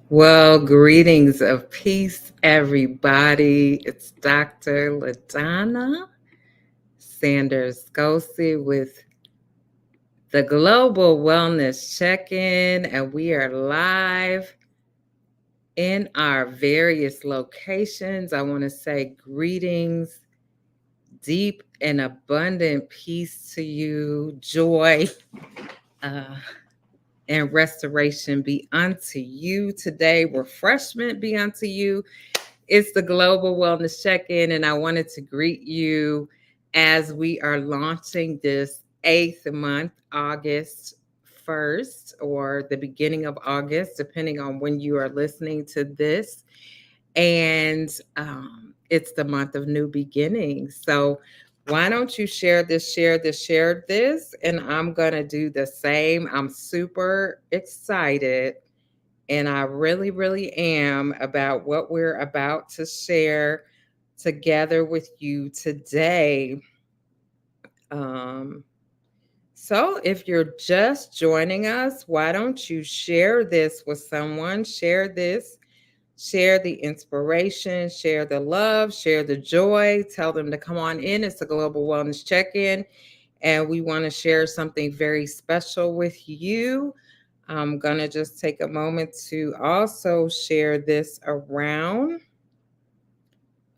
Well, greetings of peace, everybody. It's Dr. LaDonna Sanders Gosi with the Global Wellness Check-in, and we are live in our various locations. I want to say greetings, deep and abundant peace to you, joy, uh, and restoration be unto you today, refreshment be unto you. It's the Global Wellness Check-in, and I wanted to greet you as we are launching this 8th month, August 1st, or the beginning of August, depending on when you are listening to this. And it's the month of new beginnings. So why don't you share this, share this, share this? And I'm going to do the same. I'm super excited and I really, really am about what we're about to share together with you today. Um, so, if you're just joining us, why don't you share this with someone? Share this, share the inspiration, share the love, share the joy. Tell them to come on in. It's a Global Wellness Check In, and we want to share something very special with you. I'm going to just take a moment to also share this around.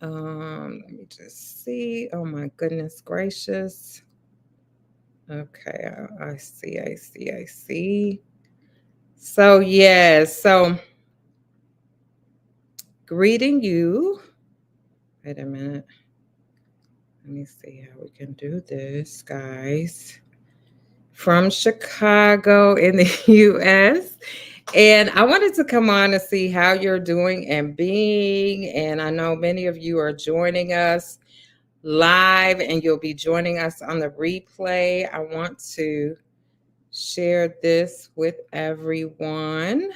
Let me just see. Oh my goodness gracious. Okay, I see, I see, I see. So, yes, so greeting you. Wait a minute. Let me see how we can do this, guys. From Chicago in the US. And I wanted to come on and see how you're doing and being. And I know many of you are joining us live and you'll be joining us on the replay. I want to share this with everyone.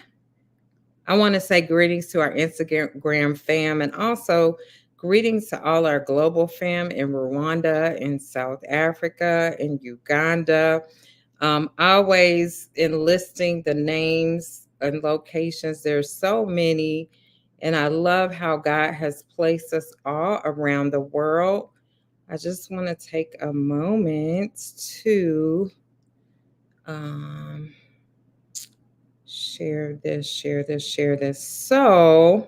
I want to say greetings to our Instagram fam and also greetings to all our global fam in Rwanda, in South Africa, in Uganda. Always enlisting the names and locations. There's so many, and I love how God has placed us all around the world. I just want to take a moment to um, share this, share this, share this. So,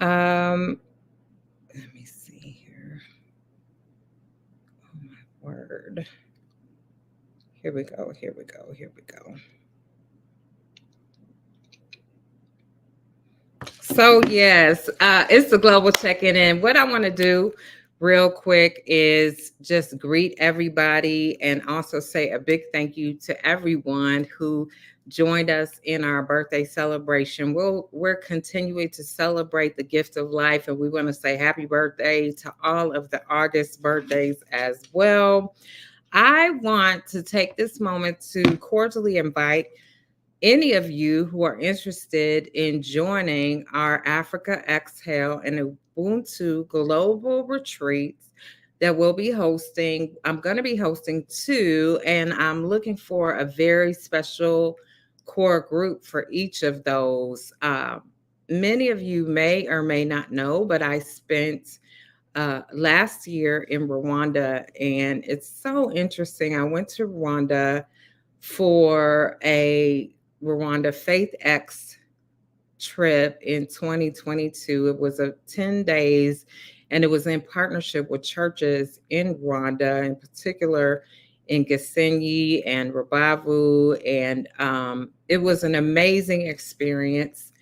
let me see here. Oh my word. Here we go, here we go, here we go. So, yes, it's the Global Check-in. And what I want to do real quick is just greet everybody and also say a big thank you to everyone who joined us in our birthday celebration. We're continuing to celebrate the gift of life, and we want to say happy birthday to all of the August birthdays as well. I want to take this moment to cordially invite any of you who are interested in joining our Africa Exhale and Ubuntu Global Retreats that we'll be hosting. I'm going to be hosting two, and I'm looking for a very special core group for each of those. Many of you may or may not know, but I spent last year in Rwanda, and it's so interesting. I went to Rwanda for a Rwanda Faith X trip in 2022. It was a 10 days and it was in partnership with churches in Rwanda, in particular in Gisenyi and Rubavu. And it was an amazing experience.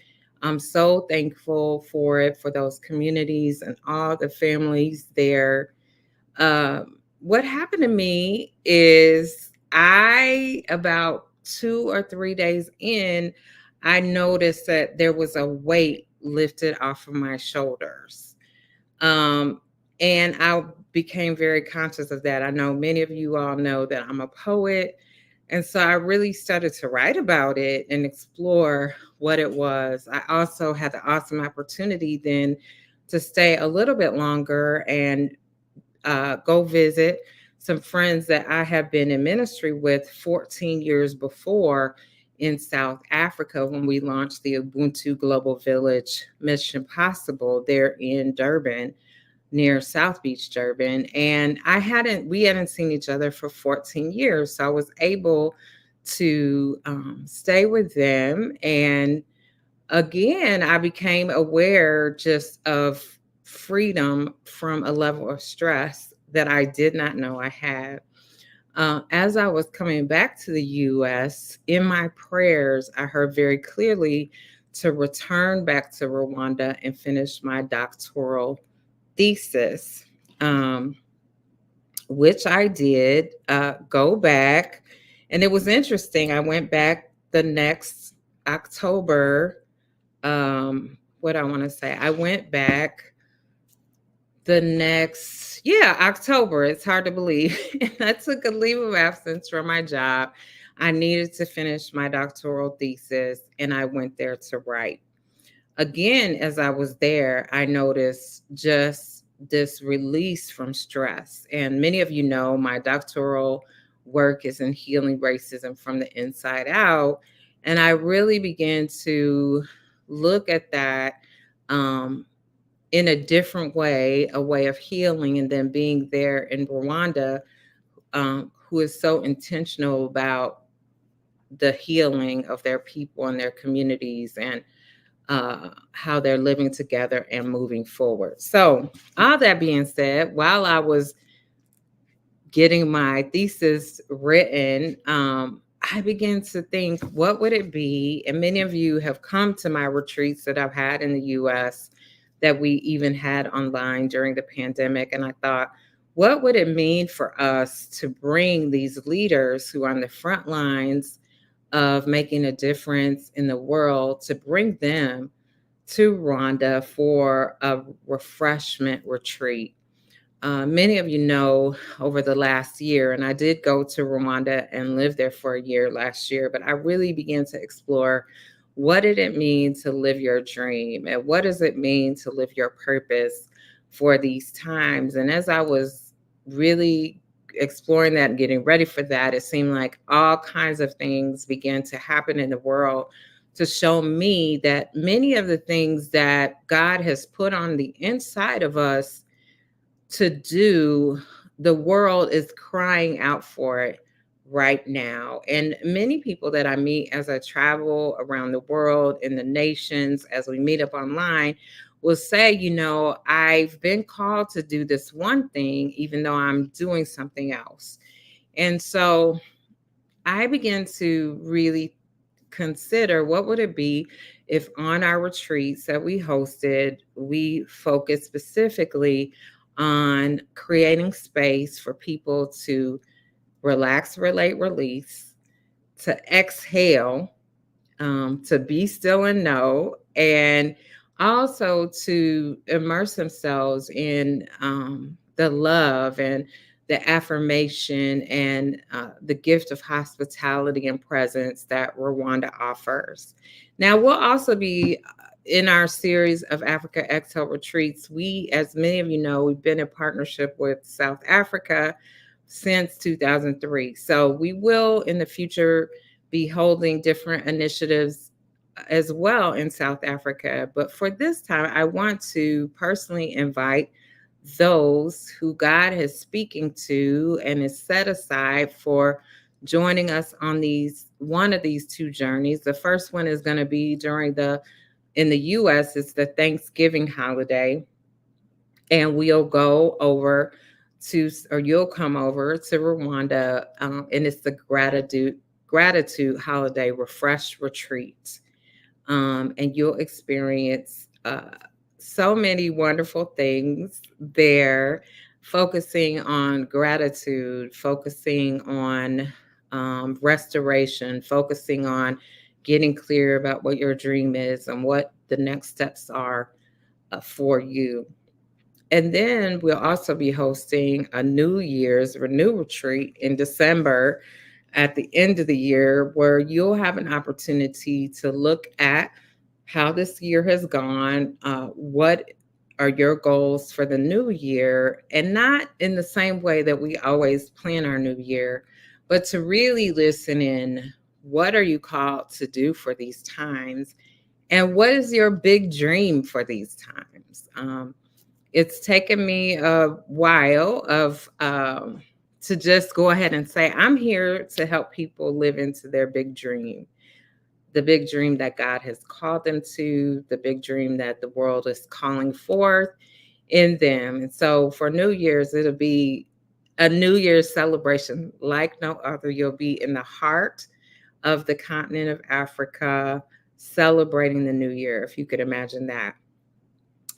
I'm so thankful for it, for those communities and all the families there. What happened to me is about 2 or 3 days in, I noticed that there was a weight lifted off of my shoulders. Um, and I became very conscious of that. I know many of you all know that I'm a poet. And so I really started to write about it and explore what it was. I also had the awesome opportunity then to stay a little bit longer and go visit some friends that I have been in ministry with 14 years before in South Africa when we launched the Ubuntu Global Village Mission Possible there in Durban, near South Beach, Durban. And we hadn't seen each other for 14 years. So I was able to stay with them. And again, I became aware just of freedom from a level of stress that I did not know I had. As I was coming back to the US, in my prayers, I heard very clearly to return back to Rwanda and finish my doctoral thesis, um, which I did go back. And it was interesting. I went back the next October. What I want to say, I went back October. It's hard to believe. I took a leave of absence from my job. I needed to finish my doctoral thesis, and I went there to write. Again, as I was there, I noticed just this release from stress. And many of you know my doctoral work is in healing racism from the inside out. And I really began to look at that in a different way, a way of healing. And then being there in Rwanda, who is so intentional about the healing of their people and their communities, and how they're living together and moving forward. So, all that being said, while I was getting my thesis written, I began to think, what would it be? And many of you have come to my retreats that I've had in the US, that we even had online during the pandemic. And I thought, what would it mean for us to bring these leaders who are on the front lines of making a difference in the world, to bring them to Rwanda for a refreshment retreat? Many of you know over the last year, and I did go to Rwanda and live there for a year last year, but I really began to explore, what did it mean to live your dream? And what does it mean to live your purpose for these times? And as I was really exploring that and getting ready for that, it seemed like all kinds of things began to happen in the world to show me that many of the things that God has put on the inside of us to do, the world is crying out for it right now. And many people that I meet as I travel around the world, in the nations, as we meet up online, will say, I've been called to do this one thing, even though I'm doing something else. And so I began to really consider, what would it be if on our retreats that we hosted, we focused specifically on creating space for people to relax, relate, release, to exhale, to be still and know, and also to immerse themselves in the love and the affirmation and the gift of hospitality and presence that Rwanda offers. Now, we'll also be in our series of Africa Exhale retreats. We, as many of you know, we've been in partnership with South Africa since 2003. So we will in the future be holding different initiatives as well in South Africa. But for this time, I want to personally invite those who God is speaking to and is set aside for joining us on one of these two journeys. The first one is going to be in the US, it's the Thanksgiving holiday. And you'll come over to Rwanda, and it's the gratitude holiday refresh retreat. And you'll experience so many wonderful things there, focusing on gratitude, focusing on restoration, focusing on getting clear about what your dream is and what the next steps are for you. And then we'll also be hosting a New Year's Renew retreat in December at the end of the year, where you'll have an opportunity to look at how this year has gone, what are your goals for the new year, and not in the same way that we always plan our new year, but to really listen in. What are you called to do for these times? And what is your big dream for these times? It's taken me a while to just go ahead and say, I'm here to help people live into their big dream, the big dream that God has called them to, the big dream that the world is calling forth in them. And so for New Year's, it'll be a New Year's celebration like no other. You'll be in the heart of the continent of Africa celebrating the new year, if you could imagine that.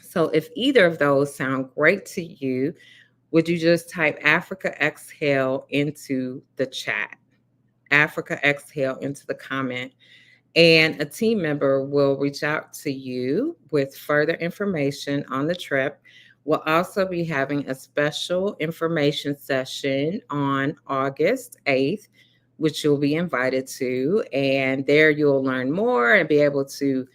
So if either of those sound great to you, would you just type Africa Exhale into the chat? Africa Exhale into the comment, and a team member will reach out to you with further information on the trip. We'll also be having a special information session on August 8th, which you'll be invited to. And there you'll learn more and be able to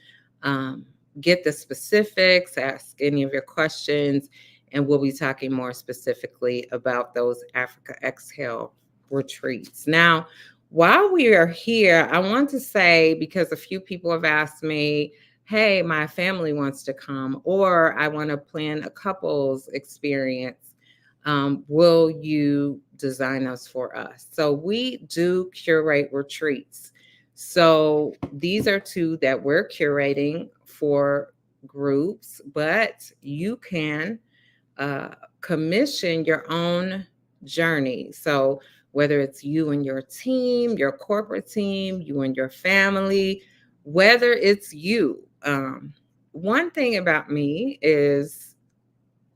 um, get the specifics, ask any of your questions, and we'll be talking more specifically about those Africa Exhale retreats. Now, while we are here, I want to say, because a few people have asked me, hey, my family wants to come, or I want to plan a couples experience. Will you design those for us? So we do curate retreats. So these are two that we're curating for groups, but you can uh, commission your own journey. So whether it's you and your team, your corporate team, you and your family, whether it's you. One thing about me is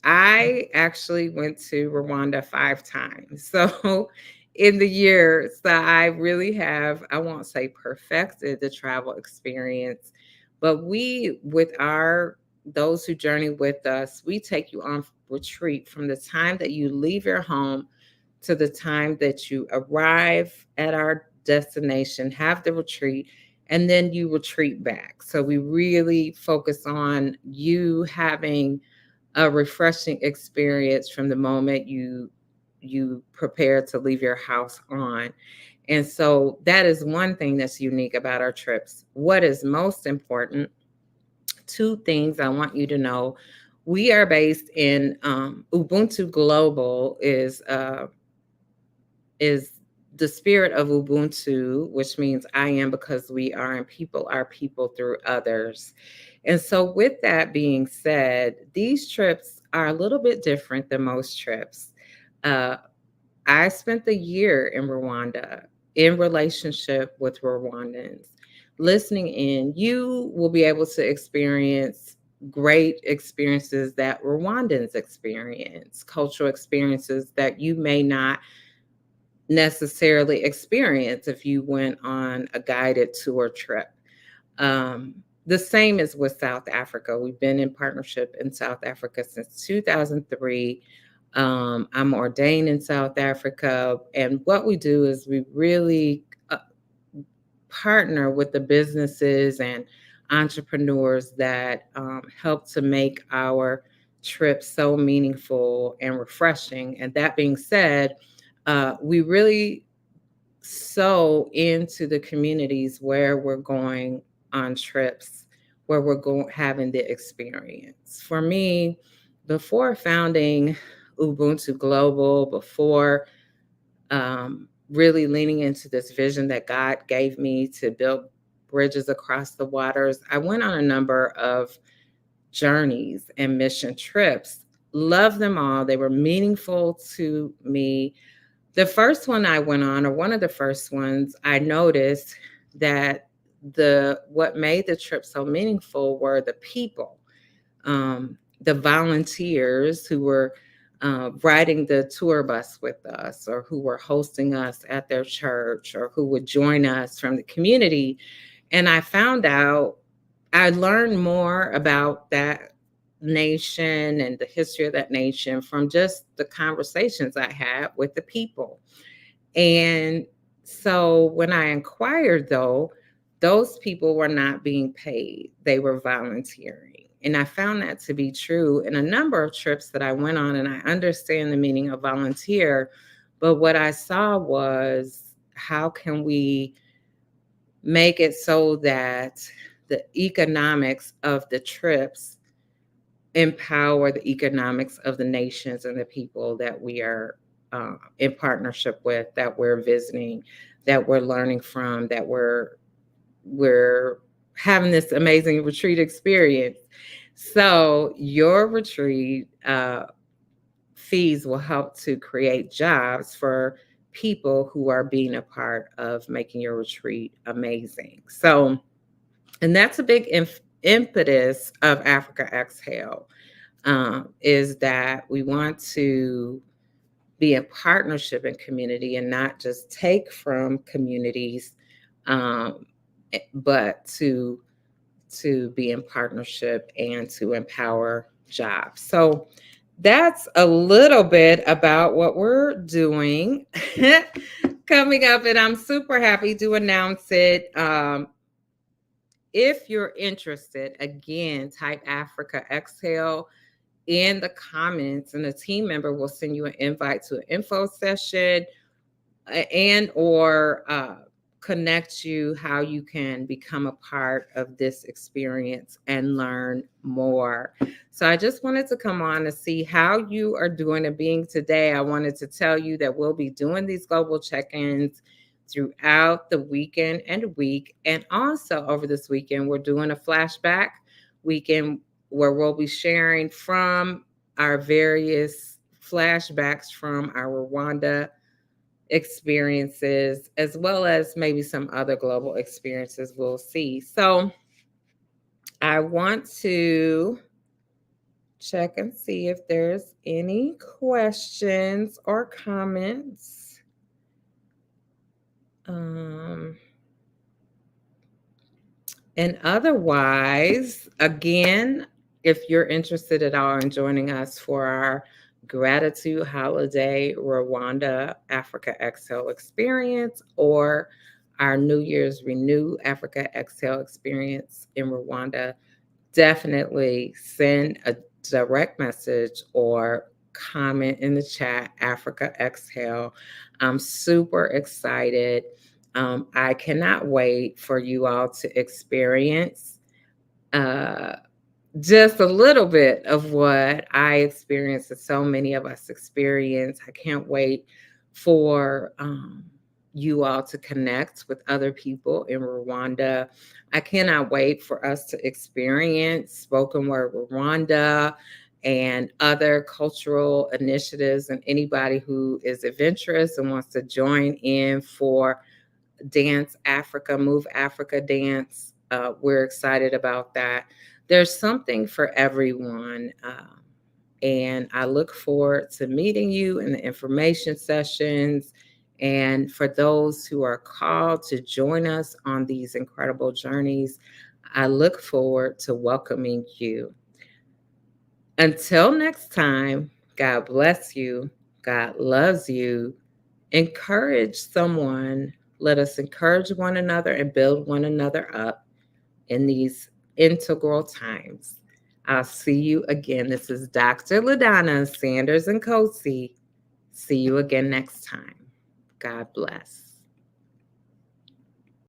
I actually went to Rwanda 5 times. So in the years that I really have, I won't say perfected the travel experience, but we, with our those who journey with us, we take you on retreat from the time that you leave your home to the time that you arrive at our destination, have the retreat, and then you retreat back. So we really focus on you having a refreshing experience from the moment you prepare to leave your house on. And so that is one thing that's unique about our trips. What is most important, two things I want you to know. We are based in Ubuntu Global is the spirit of Ubuntu, which means I am because we are, and people are people through others. And so, with that being said, these trips are a little bit different than most trips. Uh, I spent the year in Rwanda in relationship with Rwandans, listening in. You will be able to experience great experiences that Rwandans experience, cultural experiences that you may not necessarily experience if you went on a guided tour trip. The same is with South Africa. We've been in partnership in South Africa since 2003. I'm ordained in South Africa. And what we do is we really partner with the businesses and entrepreneurs that help to make our trip so meaningful and refreshing. And that being said, we really sow into the communities where we're going on trips, where we're going having the experience. For me, before founding Ubuntu Global, before really leaning into this vision that God gave me to build bridges across the waters, I went on a number of journeys and mission trips. Loved them all. They were meaningful to me. The first one I went on, or one of the first ones, I noticed that the what made the trip so meaningful were the people, the volunteers who were riding the tour bus with us, or who were hosting us at their church, or who would join us from the community. And I learned more about that nation and the history of that nation from just the conversations I had with the people. And so when I inquired, though, those people were not being paid, they were volunteering. And I found that to be true in a number of trips that I went on. And I understand the meaning of volunteer. But what I saw was, how can we make it so that the economics of the trips empower the economics of the nations and the people that we are in partnership with, that we're visiting, that we're learning from, that we're having this amazing retreat experience. So your retreat fees will help to create jobs for people who are being a part of making your retreat amazing. So, and that's a big impetus of Africa Exhale, is that we want to be in partnership and community and not just take from communities, um, but to be in partnership and to empower jobs. So that's a little bit about what we're doing coming up, and I'm super happy to announce it. If you're interested, again, type Africa Exhale in the comments, and a team member will send you an invite to an info session and or connect you how you can become a part of this experience and learn more. So I just wanted to come on to see how you are doing and being today. I wanted to tell you that we'll be doing these global check-ins throughout the weekend and week. And also over this weekend, we're doing a flashback weekend where we'll be sharing from our various flashbacks from our Rwanda experiences, as well as maybe some other global experiences we'll see. So I want to check and see if there's any questions or comments. And otherwise, again, if you're interested at all in joining us for our Gratitude Holiday Rwanda Africa Exhale experience, or our New Year's Renew Africa Exhale experience in Rwanda, definitely send a direct message or comment in the chat, Africa Exhale. I'm super excited. I cannot wait for you all to experience uh, just a little bit of what I experienced, and so many of us experience. I can't wait for you all to connect with other people in Rwanda. I cannot wait for us to experience spoken word Rwanda and other cultural initiatives, and anybody who is adventurous and wants to join in for Dance Africa, Move Africa Dance. We're excited about that. There's something for everyone. And I look forward to meeting you in the information sessions. And for those who are called to join us on these incredible journeys, I look forward to welcoming you. Until next time, God bless you. God loves you. Encourage someone. Let us encourage one another and build one another up in these integral times. I'll see you again. This is Dr. LaDonna Sanders and Cozy. See you again next time. God bless.